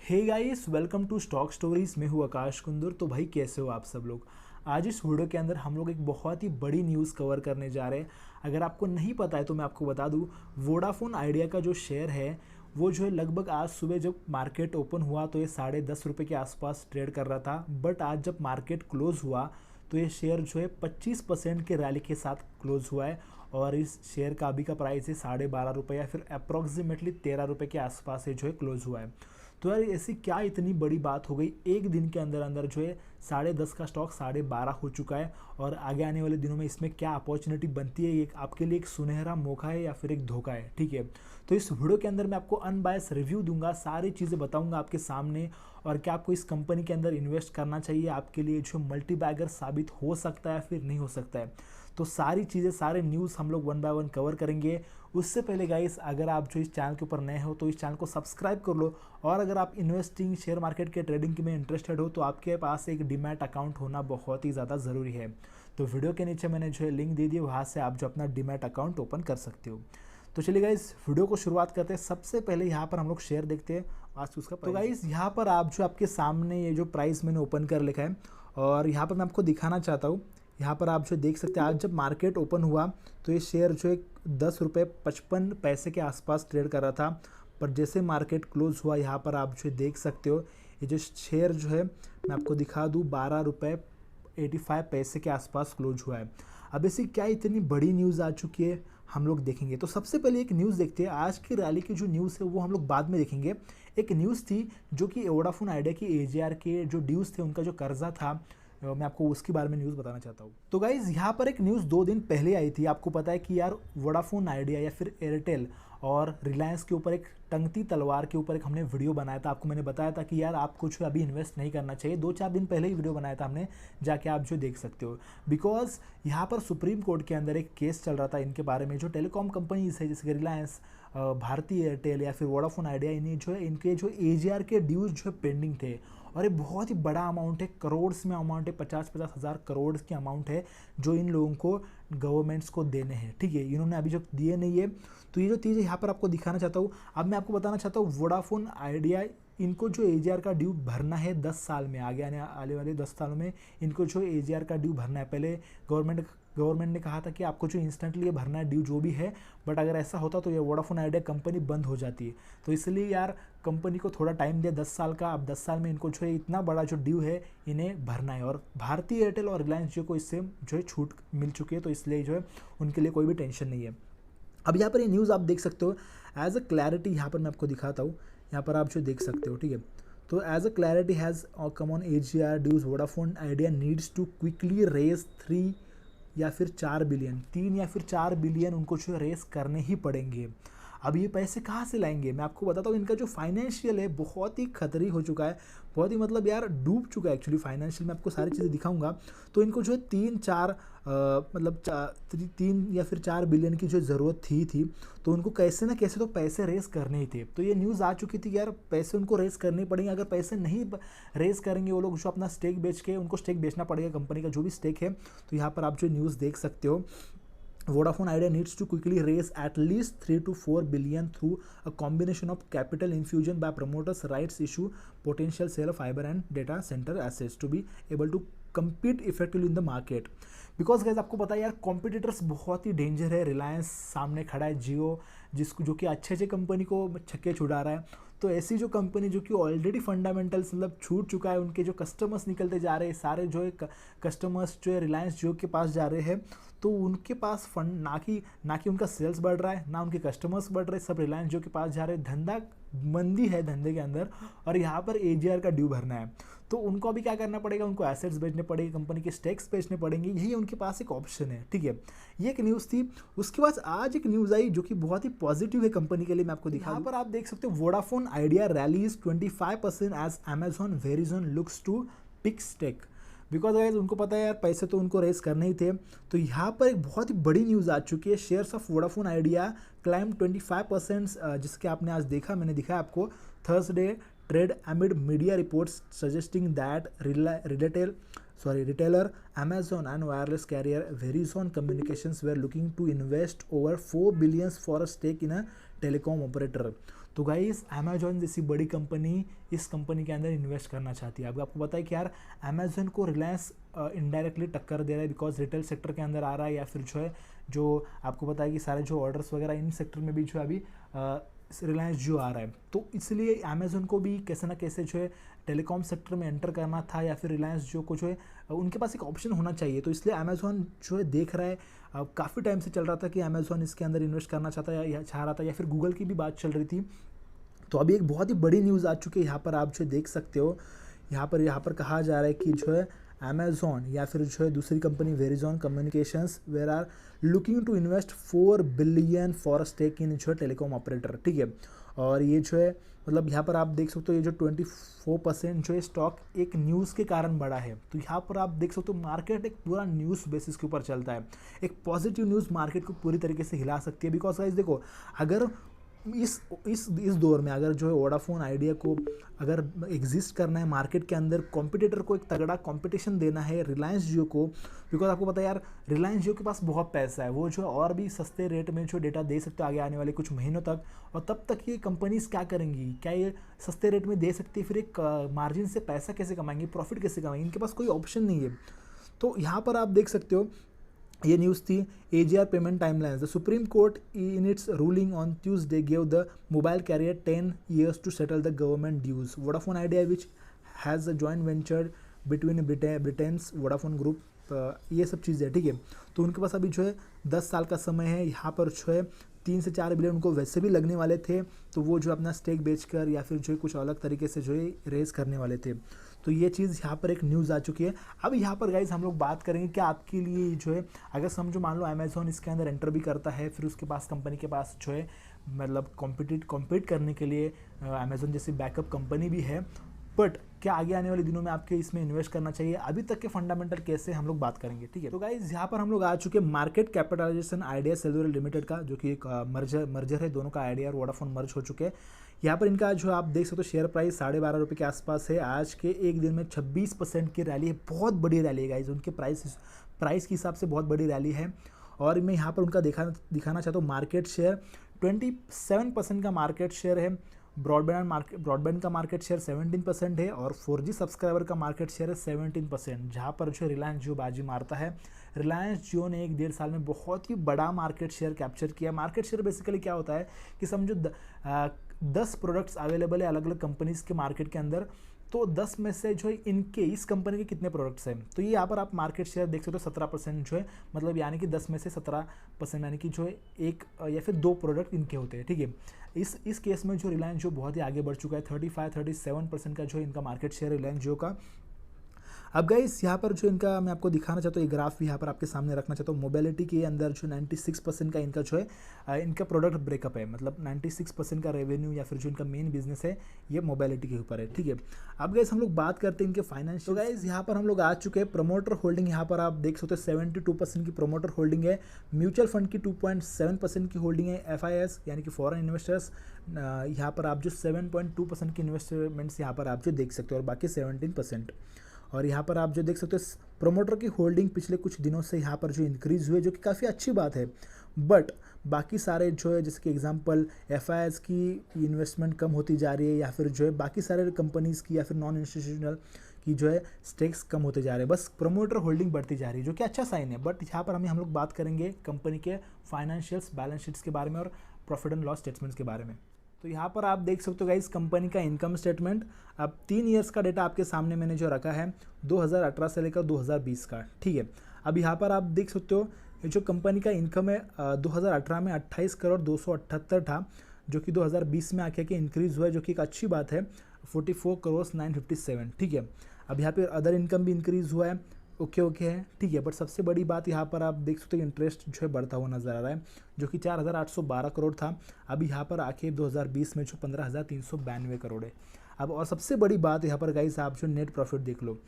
Hey guys, welcome to stock stories. मैं हूँ आकाश कुंदर। तो भाई कैसे हो आप सब लोग। आज इस वीडियो के अंदर हम लोग एक बहुत ही बड़ी न्यूज़ कवर करने जा रहे हैं। अगर आपको नहीं पता है तो मैं आपको बता दूँ, वोडाफोन आइडिया का जो शेयर है वो जो है लगभग आज सुबह जब मार्केट ओपन हुआ तो ये ₹10.5 के आसपास ट्रेड कर रहा था। बट आज जब मार्केट क्लोज हुआ तो ये शेयर जो है 25% के रैली के साथ क्लोज हुआ है। और इस शेयर का अभी का प्राइस है ₹12.5 या फिर अप्रॉक्सीमेटली ₹13 के आसपास ये जो है क्लोज हुआ है। तो यार ऐसी क्या इतनी बड़ी बात हो गई, एक दिन के अंदर अंदर जो है 10:30 का स्टॉक 12:30 हो चुका है। और आगे आने वाले दिनों में इसमें क्या अपॉर्चुनिटी बनती है, ये आपके लिए एक सुनहरा मौका है या फिर एक धोखा है। ठीक है, तो इस वीडियो के अंदर मैं आपको अनबायस रिव्यू दूंगा, सारी चीज़ें बताऊंगा आपके सामने। और क्या आपको इस कंपनी के अंदर इन्वेस्ट करना चाहिए, आपके लिए जो मल्टी बैगर साबित हो सकता है फिर नहीं हो सकता है। तो सारी चीज़ें, सारे न्यूज़ हम लोग वन बाय वन कवर करेंगे। उससे पहले गाइस, अगर आप जो इस चैनल के ऊपर नए हो तो इस चैनल को सब्सक्राइब कर लो। और अगर आप इन्वेस्टिंग, शेयर मार्केट के ट्रेडिंग में इंटरेस्टेड हो तो आपके पास एक डीमैट अकाउंट होना बहुत ही ज़्यादा ज़रूरी है। तो वीडियो के नीचे मैंने जो है लिंक दे दी, वहाँ से आप जो अपना डीमैट अकाउंट ओपन कर सकते हो। तो चलिए गाइस, वीडियो को शुरुआत करते हैं। सबसे पहले यहाँ पर हम लोग शेयर देखते हैं आज उसका। तो गाइस यहाँ पर आप जो आपके सामने ये जो प्राइस मैंने ओपन कर लिखा है और यहाँ पर मैं आपको दिखाना चाहता हूँ। यहाँ पर आप जो देख सकते हैं, आज जब मार्केट ओपन हुआ तो ये शेयर जो है ₹10.55 के आसपास ट्रेड कर रहा था। पर जैसे मार्केट क्लोज हुआ, यहाँ पर आप जो देख सकते हो ये जो शेयर जो है मैं आपको दिखा दूँ, ₹12.85 के आसपास क्लोज हुआ है। अब ऐसी क्या इतनी बड़ी न्यूज़ आ चुकी है, हम लोग देखेंगे। तो सबसे पहले एक न्यूज़ देखते हैं। आज की रैली की जो न्यूज़ है वो हम लोग बाद में देखेंगे। एक न्यूज़ थी जो कि वोडाफोन आइडिया की एजीआर के जो ड्यूज़ थे, उनका जो कर्जा था, मैं आपको उसके बारे में न्यूज़ बताना चाहता हूँ। तो गाइज़ यहाँ पर एक न्यूज़ 2 दिन पहले आई थी। आपको पता है कि यार वोडाफोन आइडिया या फिर एयरटेल और रिलायंस के ऊपर एक टंगती तलवार के ऊपर एक हमने वीडियो बनाया था। आपको मैंने बताया था कि यार आप कुछ अभी इन्वेस्ट नहीं करना चाहिए। 2-4 दिन पहले ही वीडियो बनाया था हमने, जाके आप जो देख सकते हो। बिकॉज यहाँ पर सुप्रीम कोर्ट के अंदर एक केस चल रहा था इनके बारे में। जो टेलीकॉम कंपनीज है जैसे कि रिलायंस, भारती एयरटेल या फिर वोडाफोन आइडिया, इन्हें जो है इनके जो एजीआर के ड्यूज जो है पेंडिंग थे। और ये बहुत ही बड़ा अमाउंट है, करोड्स में अमाउंट है, 50-50 हज़ार करोड़ की अमाउंट है जो इन लोगों को गवर्नमेंट्स को देने हैं। ठीक है, इन्होंने अभी जो दिए नहीं है। तो ये जो चीज़ यहाँ पर आपको दिखाना चाहता हूँ। अब मैं आपको बताना चाहता हूँ, वोडाफोन आइडिया इनको जो एजीआर का ड्यू भरना है 10 साल में, आगे आने वाले 10 सालों में इनको जो एजीआर का ड्यू भरना है। पहले गवर्नमेंट ने कहा था कि आपको जो इंस्टेंटली ये भरना है ड्यू जो भी है, बट अगर ऐसा होता तो ये वोडाफोन आइडिया कंपनी बंद हो जाती है। तो इसलिए यार कंपनी को थोड़ा टाइम दिया, 10 साल का। अब 10 साल में इनको जो है इतना बड़ा जो ड्यू है इन्हें भरना है। और भारती एयरटेल और रिलायंस जो को इससे जो है छूट मिल चुकी है, तो इसलिए जो है उनके लिए कोई भी टेंशन नहीं है। अब यहाँ पर ये न्यूज़ आप देख सकते हो। एज अ क्लैरिटी यहाँ पर मैं आपको दिखाता हूँ, यहाँ पर आप जो देख सकते हो। ठीक है, तो as a clarity has come on AGR dues, Vodafone Idea needs to quickly raise 3 या फिर 4 बिलियन, 3 या फिर 4 बिलियन उनको जो रेस करने ही पड़ेंगे। अब ये पैसे कहाँ से लाएंगे, मैं आपको बताता हूँ। इनका जो फाइनेंशियल है बहुत ही खतरी हो चुका है, बहुत ही मतलब यार डूब चुका है एक्चुअली फाइनेंशियल। मैं आपको सारी चीज़ें दिखाऊंगा। तो इनको जो है 3 या फिर 4 बिलियन की जो ज़रूरत थी, तो उनको कैसे ना कैसे तो पैसे रेस करने ही थे। तो ये न्यूज़ आ चुकी थी कि यार पैसे उनको रेस करने पड़ेंगे। अगर पैसे नहीं रेस करेंगे वो लोग, जो अपना स्टेक बेच के, उनको स्टेक बेचना पड़ेगा कंपनी का जो भी स्टेक है। तो यहाँ पर आप जो न्यूज़ देख सकते हो, Vodafone Idea needs to quickly raise at least 3 to 4 billion through a combination of capital infusion by promoters, rights issue, potential sale of fiber and data center assets to be able to compete effectively in the market. Because gas आपको पता है यार, competitors बहुत ही danger है। रिलायंस सामने खड़ा है, जियो जिसको जो कि अच्छे कंपनी को छक्के छुड़ा रहा है। तो ऐसी जो कंपनी जो कि ऑलरेडी फंडामेंटल्स मतलब छूट चुका है, उनके जो कस्टमर्स निकलते जा रहे हैं, सारे जो है कस्टमर्स जो है रिलायंस जियो के पास जा रहे हैं। तो उनके पास फंड ना कि उनका सेल्स बढ़ रहा है, ना उनके कस्टमर्स बढ़ रहे हैं, सब रिलायंस जियो के पास जा रहे हैं। धंधा मंदी है धंधे के अंदर, और यहाँ पर एजीआर का ड्यू भरना है। तो उनको अभी क्या करना पड़ेगा, उनको एसेट्स बेचने पड़ेंगे, कंपनी के स्टेक्स बेचने पड़ेंगे। यही उनके पास एक ऑप्शन है। ठीक है, ये एक न्यूज़ थी। उसके बाद आज एक न्यूज़ आई जो कि बहुत ही पॉजिटिव है कंपनी के लिए। मैं आपको दिखा, यहाँ पर आप देख सकते हो, Vodafone Idea rallies 25% as Amazon Verizon looks to pick stake. Because guys उनको पता है यार पैसे तो उनको रेस करने ही थे। तो यहाँ पर एक बहुत ही बड़ी न्यूज़ आ चुकी है। Shares of Vodafone idea climb 25%, जिसके आपने आज देखा, मैंने दिखाया आपको। Thursday trade amid media reports suggesting that retailer Amazon and wireless carrier Verizon Communications were looking to invest over $4 billion for a stake in a telecom operator. तो guys Amazon जैसी बड़ी कंपनी इस कंपनी के अंदर invest करना चाहती है। अब आपको पता है कि यार अमेजोन को रिलायंस इनडायरेक्टली टक्कर दे रहा है, बिकॉज रिटेल सेक्टर के अंदर आ रहा है, या फिर जो है जो आपको पता है कि सारे जो ऑर्डर्स वगैरह इन सेक्टर में भी जो है अभी रिलायंस जो आ रहा है, तो इसलिए अमेजोन को भी कैसे ना कैसे जो है टेलीकॉम सेक्टर में एंटर करना था, या फिर रिलायंस जो को जो है उनके पास एक ऑप्शन होना चाहिए। तो इसलिए अमेजोन जो है देख रहा है, काफ़ी टाइम से चल रहा था कि अमेजोन इसके अंदर इन्वेस्ट करना चाहता है या चाह रहा था, या फिर गूगल की भी बात चल रही थी। तो अभी एक बहुत ही बड़ी न्यूज़ आ चुकी है, यहाँ पर आप जो देख सकते हो, यहाँ पर कहा जा रहा है कि जो है अमेजोन या फिर जो है दूसरी company Verizon Communications were are looking to invest 4 billion for stake in जो है टेलीकॉम ऑपरेटर, ठीक है। और ये जो है मतलब यहाँ पर आप देख सकते हो ये जो 24% जो है स्टॉक एक न्यूज़ के कारण बढ़ा है। तो यहाँ पर आप देख सकते हो मार्केट एक पूरा न्यूज़ बेसिस के ऊपर चलता है। एक पॉजिटिव न्यूज़ मार्केट को पूरी तरीके से हिला सकती है, बिकॉज गाइस देखो, अगर इस दौर में अगर जो है वोडाफोन आइडिया को अगर एग्जिस्ट करना है मार्केट के अंदर, कॉम्पिटिटर को एक तगड़ा कंपटीशन देना है रिलायंस जियो को, बिकॉज आपको पता है यार रिलायंस जियो के पास बहुत पैसा है, वो जो और भी सस्ते रेट में जो डेटा दे सकते हो आगे आने वाले कुछ महीनों तक। और तब तक ये कंपनीज क्या करेंगी, क्या ये सस्ते रेट में दे सकती है, फिर एक मार्जिन से पैसा कैसे कमाएंगी, प्रॉफिट कैसे कमाएंगे, इनके पास कोई ऑप्शन नहीं है। तो यहाँ पर आप देख सकते हो ये न्यूज़ थी AGR payment timelines. The Supreme Court in its ruling on Tuesday gave the mobile carrier 10 years to settle the government dues. Vodafone Idea which has a joint venture between Britain's Vodafone Group, ये सब चीज़ें, ठीक है। तो उनके पास अभी जो है 10 साल का समय है। यहाँ पर जो है 3 से 4 बिलियन उनको वैसे भी लगने वाले थे, तो वो जो अपना स्टेक बेचकर या फिर जो है कुछ अलग तरीके से जो है रेज करने वाले थे। तो ये चीज़ यहाँ पर एक न्यूज़ आ चुकी है। अब यहाँ पर गाइज हम लोग बात करेंगे कि आपके लिए जो है अगर समझो मान लो अमेजोन इसके अंदर एंटर भी करता है, फिर उसके पास कंपनी के पास जो है मतलब कॉम्पीट करने के लिए अमेजोन जैसी बैकअप कंपनी भी है, बट क्या आगे आने वाले दिनों में आपके इसमें इन्वेस्ट करना चाहिए, अभी तक के फंडामेंटल कैसे हम लोग बात करेंगे, ठीक है। तो गाइज यहाँ पर हम लोग आ चुके market capitalisation Idea Cellular Limited का, जो कि एक मर्जर है, दोनों का आइडिया और वोडाफोन मर्ज हो चुके हैं। यहाँ पर इनका जो आप देख सकते हो शेयर प्राइस 12.5 के आसपास है। आज के एक दिन में 26% की रैली है, बहुत बड़ी रैली है गाइज, उनके प्राइस के हिसाब से बहुत बड़ी रैली है। और मैं यहाँ पर उनका दिखाना चाहता हूँ मार्केट शेयर 27% का मार्केट शेयर है। ब्रॉडबैंड का मार्केट शेयर 17% है, और 4G सब्सक्राइबर का मार्केट शेयर है 17%, जहाँ पर जो रिलायंस जियो बाजी मारता है। रिलायंस जियो ने 1-1.5 साल में बहुत ही बड़ा मार्केट शेयर कैप्चर किया। मार्केट शेयर बेसिकली क्या होता है कि समझो 10 प्रोडक्ट्स अवेलेबल है अलग अलग कंपनीज़ के मार्केट के अंदर, तो 10 में से जो है इस कंपनी के कितने प्रोडक्ट्स हैं, तो ये यहाँ पर आप मार्केट शेयर देख सकते हो 17% जो है, मतलब यानी कि 10 में से 17%, यानी कि जो है एक या फिर 2 प्रोडक्ट इनके होते हैं, ठीक है। इस केस में जो रिलायंस जो बहुत ही आगे बढ़ चुका है, 35-37% का जो है इनका मार्केट शेयर रिलायंस जियो का। अब गाइस यहाँ पर जो इनका मैं आपको दिखाना चाहता हूँ, एक ग्राफ भी यहाँ पर आपके सामने रखना चाहता हूँ। मोबिलिटी के अंदर जो 96% का इनका जो है इनका प्रोडक्ट ब्रेकअप है, मतलब 96% का रेवेन्यू या फिर जो इनका मेन बिजनेस है ये मोबिलिटी के ऊपर है, ठीक है। अब गाइस हम लोग बात करते हैं इनके फाइनेंशियल। तो गाइस यहाँ पर हम लोग आ चुके हैं प्रमोटर होल्डिंग, यहाँ पर आप देख सकते हो 72% की प्रमोटर होल्डिंग है। म्यूचुअल फंड की 2.7% की होल्डिंग है। FIS यानी कि फॉरेन इन्वेस्टर्स, यहाँ पर आप जो 7.2% की इन्वेस्टमेंट्स यहाँ पर आप जो देख सकते हो, और बाकी 17%। और यहाँ पर आप जो देख सकते हो प्रोमोटर की होल्डिंग पिछले कुछ दिनों से यहाँ पर जो इंक्रीज़ हुए, जो कि काफ़ी अच्छी बात है। बट बाकी सारे जो है जैसे कि एग्जांपल FIS की इन्वेस्टमेंट कम होती जा रही है, या फिर जो है बाकी सारे कंपनीज़ की या फिर नॉन इंस्टीट्यूशनल की जो है स्टेक्स कम होते जा रहे हैं, बस प्रोमोटर होल्डिंग बढ़ती जा रही है, जो कि अच्छा साइन है। बट यहाँ पर हम लोग बात करेंगे कंपनी के फाइनेंशियल्स, बैलेंस शीट्स के बारे में और प्रॉफिट एंड लॉस स्टेटमेंट्स के बारे में। तो यहाँ पर आप देख सकते हो गाइस कंपनी का इनकम स्टेटमेंट। अब 3 ईयर्स का डेटा आपके सामने मैंने जो रखा है 2018 से लेकर 2020 का, ठीक है। अब यहाँ पर आप देख सकते हो जो कंपनी का इनकम है 2018 में 28,278 था, जो कि 2020 में आके इंक्रीज़ हुआ है, जो कि एक अच्छी बात है, 44,957, ठीक है। अब यहाँ पर अदर इनकम भी इंक्रीज़ हुआ है, ओके है, ठीक है। बट सबसे बड़ी बात यहाँ पर आप देख सकते हो इंटरेस्ट जो है बढ़ता हुआ नजर आ रहा है, जो कि 4,812 करोड़ था, अभी यहाँ पर आके 2020 में जो 15,392 करोड़ है। अब और सबसे बड़ी बात यहाँ पर गाइस आप जो नेट प्रॉफिट देख लो,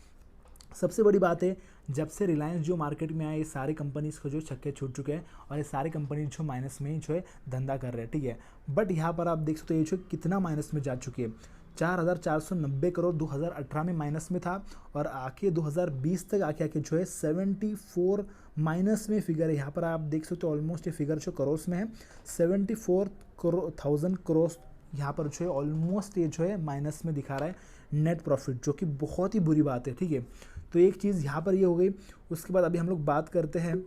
सबसे बड़ी बात है जब से रिलायंस जो मार्केट में आए, ये सारी कंपनीज को जो छक्के छूट चुके हैं, और ये सारी कंपनी जो माइनस में ही जो है धंधा कर रहे हैं, ठीक है। बट यहाँ पर आप देख सकते हो ये जो कितना माइनस में जा चुकी है, 4,490 करोड़ 2018 में माइनस में था, और आके 2020 तक आके जो है 74 माइनस में फिगर है। यहाँ पर आप देख सकते हो ऑलमोस्ट ये फिगर जो करोड़ में है 74,000 करोड़ यहाँ पर जो है ऑलमोस्ट ये जो है माइनस में दिखा रहा है नेट प्रॉफिट, जो कि बहुत ही बुरी बात है। ठीक है, तो एक चीज़ यहाँ पर ये हो गई। उसके बाद अभी हम लोग बात करते हैं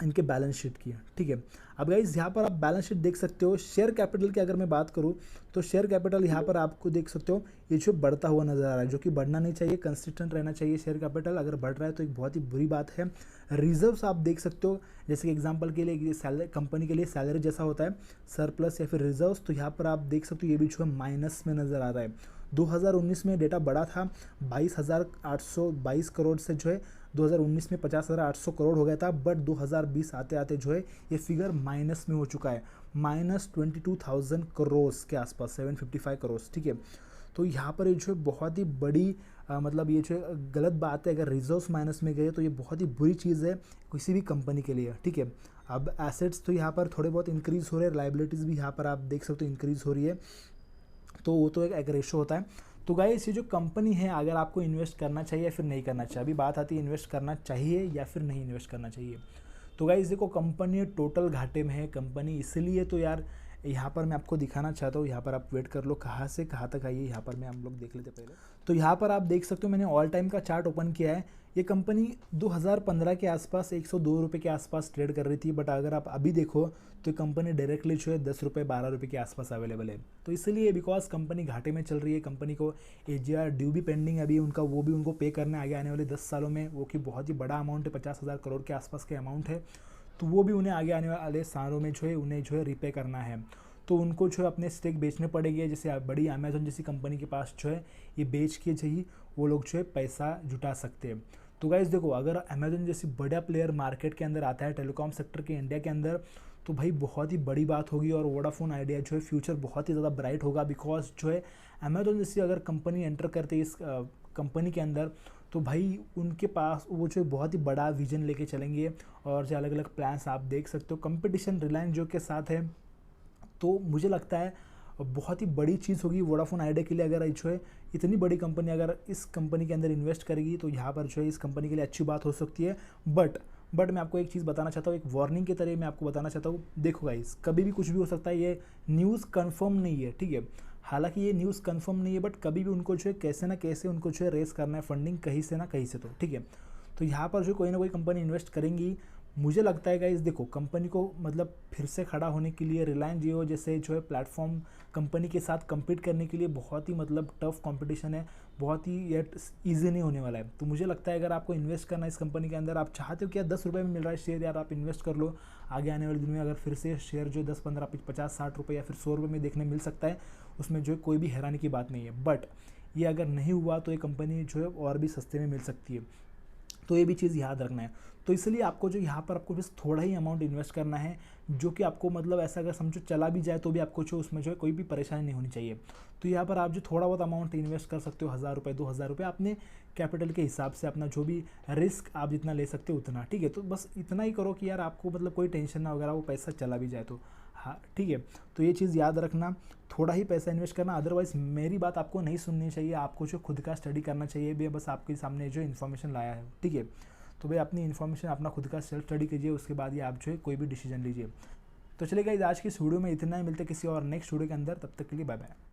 इनके बैलेंस शीट की। ठीक है, अब गाइस यहाँ पर आप बैलेंस शीट देख सकते हो। शेयर कैपिटल की अगर मैं बात करूँ तो शेयर कैपिटल यहाँ पर आपको देख सकते हो ये जो बढ़ता हुआ नजर आ रहा है, जो कि बढ़ना नहीं चाहिए, कंसिस्टेंट रहना चाहिए शेयर कैपिटल। अगर बढ़ रहा है तो एक बहुत ही बुरी बात है। रिजर्व्स आप देख सकते हो, जैसे कि एग्जांपल के लिए सैलरी, कंपनी के लिए सैलरी जैसा होता है सरप्लस या फिर रिजर्व्स, तो यहाँ पर आप देख सकते हो ये भी जो है माइनस में नज़र आ रहा है। 2019 में डेटा बढ़ा था 22,822 करोड़ से जो है 2019 में 50,800 करोड़ हो गया था, बट 2020 आते आते जो है ये फिगर माइनस में हो चुका है, -22,000 करोड़ के आसपास, 755 करोड़। ठीक है, तो यहाँ पर ये जो है बहुत ही बड़ी मतलब ये जो है गलत बात है। अगर रिजर्व्स माइनस में गए तो ये बहुत ही बुरी चीज़ है किसी भी कंपनी के लिए। ठीक है, अब एसेट्स तो यहाँ पर थोड़े बहुत इंक्रीज़ हो रहे हैं, लाइबिलिटीज़ भी यहाँ पर आप देख सकते हो इंक्रीज़ हो रही है, तो वो तो एक रेशो होता है। तो गाइस ये जो कंपनी है, अगर आपको इन्वेस्ट करना चाहिए या फिर नहीं करना चाहिए, अभी बात आती है इन्वेस्ट करना चाहिए या फिर नहीं इन्वेस्ट करना चाहिए। तो गाइस देखो, कंपनी टोटल घाटे में है कंपनी, इसलिए तो यार यहाँ पर मैं आपको दिखाना चाहता हूँ। यहाँ पर आप वेट कर लो, कहाँ से कहाँ तक आई है, यहाँ पर मैं हम लोग देख लेते पहले। तो यहाँ पर आप देख सकते हो मैंने ऑल टाइम का चार्ट ओपन किया है। ये कंपनी 2015 के आसपास 102 रुपये के आसपास ट्रेड कर रही थी, बट अगर आप अभी देखो तो कंपनी डायरेक्टली जो है 10 रुपये 12 रुपये के आसपास अवेलेबल है। तो इसलिए बिकॉज कंपनी घाटे में चल रही है, कंपनी को AGR ड्यू भी पेंडिंग अभी उनका, वो भी उनको पे करने आगे आने वाले 10 सालों में, वो कि बहुत ही बड़ा अमाउंट है, 50,000 करोड़ के आसपास के अमाउंट है। तो वो भी उन्हें आगे आने वाले सालों में जो है उन्हें जो है रिपे करना है। तो उनको जो है अपने स्टेक बेचने पड़ेंगे, जैसे बड़ी अमेजोन जैसी कंपनी के पास जो है ये बेच के चाहिए वो लोग जो है पैसा जुटा सकते हैं। तो गाइस देखो, अगर अमेजोन जैसी बड़ा प्लेयर मार्केट के अंदर आता है टेलीकॉम सेक्टर के इंडिया के अंदर, तो भाई बहुत ही बड़ी बात होगी और वोडाफोन आइडिया जो है फ्यूचर बहुत ही ज़्यादा ब्राइट होगा। बिकॉज जो है अमेजोन जैसी अगर कंपनी एंटर करते है इस कंपनी के अंदर, तो भाई उनके पास वो जो बहुत ही बड़ा विजन लेके चलेंगे और जो अलग अलग प्लान्स आप देख सकते हो। कंपटीशन रिलायंस जो के साथ है, तो मुझे लगता है बहुत ही बड़ी चीज़ होगी वोडाफोन आइडिया के लिए। अगर जो है इतनी बड़ी कंपनी अगर इस कंपनी के अंदर इन्वेस्ट करेगी, तो यहाँ पर जो है इस कंपनी के लिए अच्छी बात हो सकती है। बट मैं आपको एक चीज़ बताना चाहता हूँ, एक वार्निंग के तरह मैं आपको बताना चाहता हूँ। देखो गाइस, कभी भी कुछ भी हो सकता है, ये न्यूज़ कंफर्म नहीं है। ठीक है, हालांकि ये न्यूज़ कंफर्म नहीं है, बट कभी भी उनको जो है कैसे ना कैसे उनको जो है रेस करना है फंडिंग कहीं से ना कहीं से। तो ठीक है, तो यहाँ पर जो कोई ना कोई कंपनी इन्वेस्ट करेंगी। मुझे लगता है गाइस, देखो कंपनी को मतलब फिर से खड़ा होने के लिए रिलायंस जियो जैसे जो है प्लेटफॉर्म कंपनी के साथ compete करने के लिए बहुत ही मतलब टफ कंपटीशन है, बहुत ही ये ईजी नहीं होने वाला है। तो मुझे लगता है अगर आपको इन्वेस्ट करना है इस कंपनी के अंदर, आप चाहते हो कि यार 10 रुपये में मिल रहा है शेयर, यार आप इन्वेस्ट कर लो। आगे आने वाले दिन में अगर फिर से शेयर जो 10 15 50 60 रुपये या फिर 100 रुपये में देखने मिल सकता है, उसमें जो है कोई भी हैरानी की बात नहीं है। बट ये अगर नहीं हुआ तो ये कंपनी जो है और भी सस्ते में मिल सकती है, तो ये भी चीज़ याद रखना है। तो इसलिए आपको जो यहाँ पर आपको बस थोड़ा ही अमाउंट इन्वेस्ट करना है, जो कि आपको मतलब ऐसा अगर समझो चला भी जाए तो भी आपको जो उसमें जो है कोई भी परेशानी नहीं होनी चाहिए। तो यहाँ पर आप जो थोड़ा बहुत अमाउंट इन्वेस्ट कर सकते हो, 1000 रुपये 2000 रुपये, अपने कैपिटल के हिसाब से अपना जो भी रिस्क आप जितना ले सकते हो उतना। ठीक है, तो बस इतना ही करो कि यार आपको मतलब कोई टेंशन ना वगैरह, वो पैसा चला भी जाए तो। हाँ ठीक है, तो ये चीज़ याद रखना, थोड़ा ही पैसा इन्वेस्ट करना। अदरवाइज मेरी बात आपको नहीं सुननी चाहिए, आपको जो खुद का स्टडी करना चाहिए। भी बस आपके सामने जो इन्फॉर्मेशन लाया है, ठीक है, तो भाई अपनी इन्फॉर्मेशन अपना खुद का सेल्फ स्टडी कीजिए, उसके बाद ही आप जो है कोई भी डिसीजन लीजिए। तो चलिए गाइस, आज की इस वीडियो में इतना ही, मिलते किसी और नेक्स्ट वीडियो के अंदर, तब तक के लिए बाय बाय।